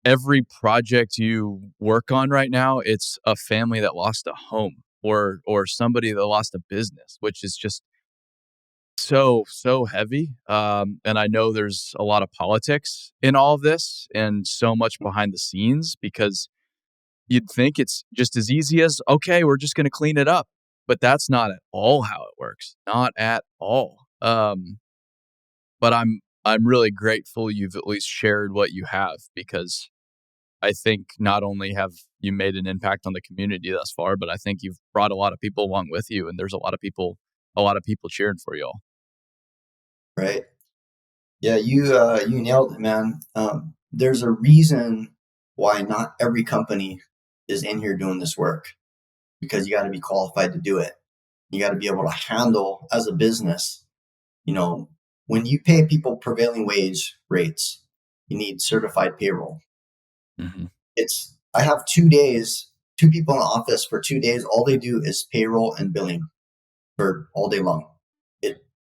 every project you work on right now, it's a family that lost a home or somebody that lost a business, which is just so heavy. And I know there's a lot of politics in all of this and so much behind the scenes, because you'd think it's just as easy as, okay, we're just going to clean it up, but that's not at all how it works. Not at all. But I'm really grateful you've at least shared what you have, because I think not only have you made an impact on the community thus far, but I think you've brought a lot of people along with you, and there's a lot of people cheering for y'all. Right. Yeah, you nailed it, man. There's a reason why not every company is in here doing this work, because you got to be qualified to do it. You got to be able to handle as a business. You know, when you pay people prevailing wage rates, you need certified payroll. Mm-hmm. I have 2 days, two people in the office for 2 days. All they do is payroll and billing for all day long.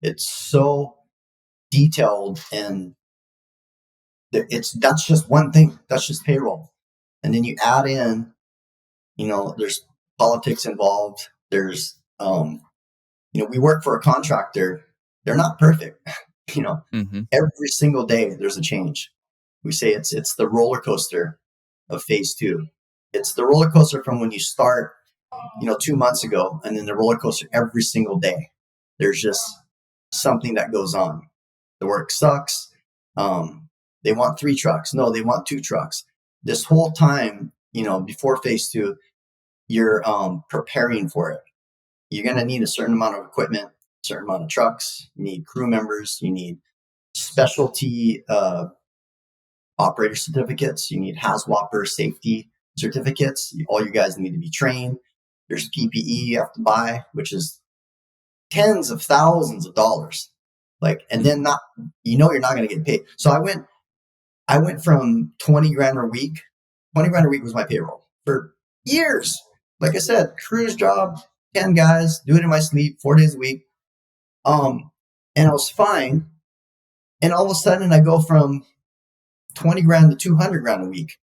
It's so detailed, and that's just one thing. That's just payroll. And then you add in, there's politics involved. There's, we work for a contractor. They're not perfect. you know, Mm-hmm. every single day there's a change. We say it's the roller coaster of phase two. It's the roller coaster from when you start, 2 months ago, and then the roller coaster every single day. There's just something that goes on. The work sucks. They want 3 trucks. No, they want 2 trucks. This whole time, before phase two, you're preparing for it. You're going to need a certain amount of equipment, a certain amount of trucks. You need crew members. You need specialty operator certificates. You need HAZWOPER safety certificates. All you guys need to be trained. There's PPE you have to buy, which is tens of thousands of dollars. And then you're not going to get paid. So I went from 20 grand a week. 20 grand a week was my payroll for years. Like I said, cruise job, 10 guys, do it in my sleep, 4 days a week. And I was fine. And all of a sudden I go from 20 grand to 200 grand a week.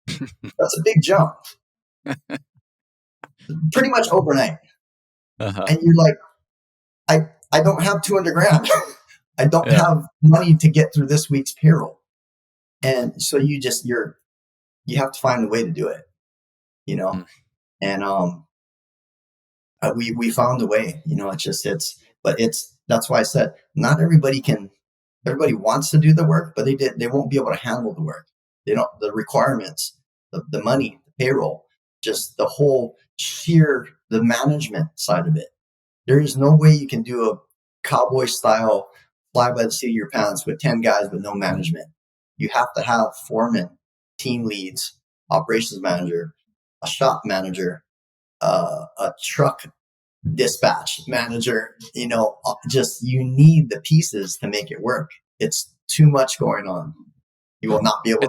That's a big jump, pretty much overnight. Uh-huh. And you're like, I don't have 200 grand. I don't Yeah. have money to get through this week's payroll. And so you have to find a way to do it, you know? Mm. And, we found a way, that's why I said, not everybody wants to do the work, but they won't be able to handle the work. They don't, the requirements, the money, the payroll, just the management side of it. There is no way you can do a cowboy style fly by the seat of your pants with 10 guys with no management. You have to have foremen, team leads, operations manager, a shop manager, a truck dispatch manager. Just you need the pieces to make it work. It's too much going on. You will not be able to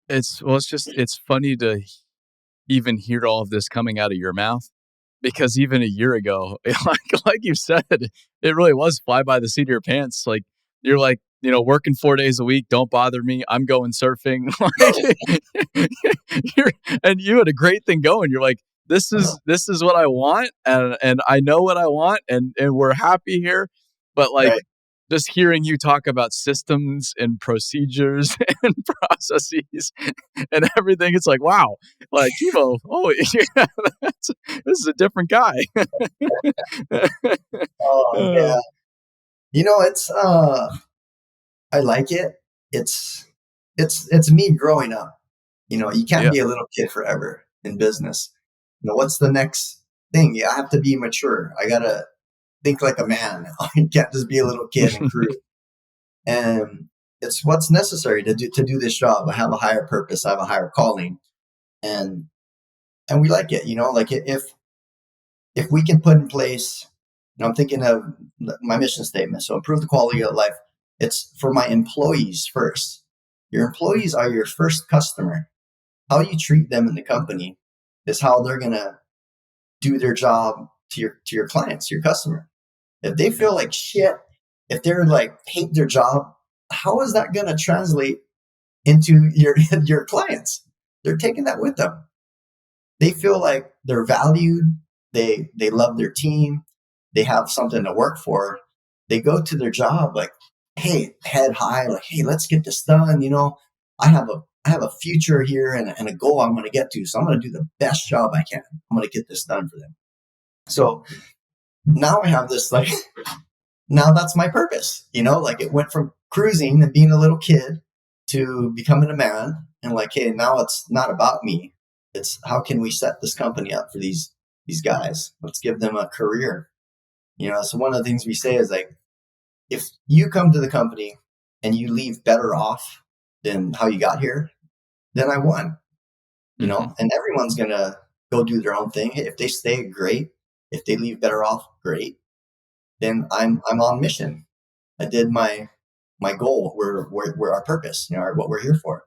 It's handle it. it's funny to even hear all of this coming out of your mouth, because even a year ago, like you said, it really was fly by the seat of your pants. Like, you're like, working 4 days a week, don't bother me. I'm going surfing. Like, and you had a great thing going. You're like, this is what I want, and I know what I want, and we're happy here. But like, Right. just hearing you talk about systems and procedures and processes and everything, it's like, wow, like Kimo, oh, yeah, this is a different guy. Oh Uh, yeah. It's I like it. It's it's me growing up. You can't yeah. be a little kid forever in business. What's the next thing? Yeah, I have to be mature. I gotta think like a man now. You can't just be a little kid and cruise. And it's what's necessary to do this job. I have a higher purpose. I have a higher calling, and we like it. Like if we can put in place. I'm thinking of my mission statement. So improve the quality of life. It's for my employees first. Your employees are your first customer. How you treat them in the company is how they're gonna do their job to your clients, your customer. If they feel like shit, if they're like hate their job, how is that gonna translate into your clients? They're taking that with them. They feel like they're valued. They love their team. They have something to work for. They go to their job like, hey, head high, like, hey, let's get this done. I have a future here and a goal I'm going to get to. So I'm going to do the best job I can. I'm going to get this done for them. So now I have this like, now that's my purpose. Like it went from cruising and being a little kid to becoming a man, and like, hey, now it's not about me. It's how can we set this company up for these guys? Let's give them a career. So one of the things we say is like, if you come to the company and you leave better off than how you got here, then I won. Mhm. And everyone's gonna go do their own thing. If they stay, great. If they leave better off, great. Then I'm on mission. I did my goal. We're our purpose. What we're here for.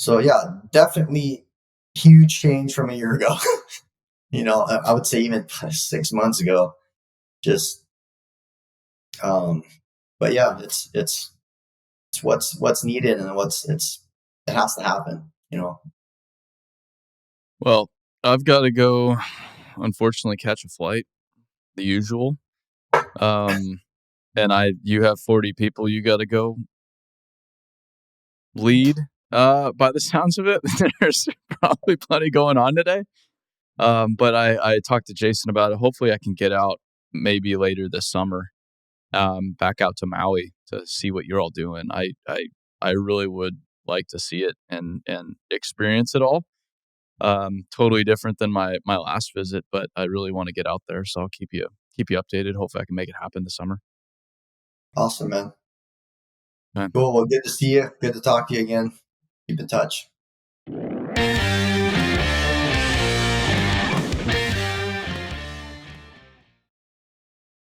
So yeah, definitely huge change from a year ago. I would say even 6 months ago. Just um, but yeah, it's what's needed and it has to happen. Well, I've got to go, unfortunately, catch a flight, the usual. Um, and you have 40 people you got to go lead. By the sounds of it, there's probably plenty going on today. But I talked to Jason about it. Hopefully, I can get out maybe later this summer, back out to Maui to see what you're all doing. I really would like to see it and experience it all. Totally different than my last visit, but I really want to get out there, so I'll keep you updated. Hopefully, I can make it happen this summer. Awesome, man. Okay. Cool. Well, good to see you. Good to talk to you again. Keep in touch.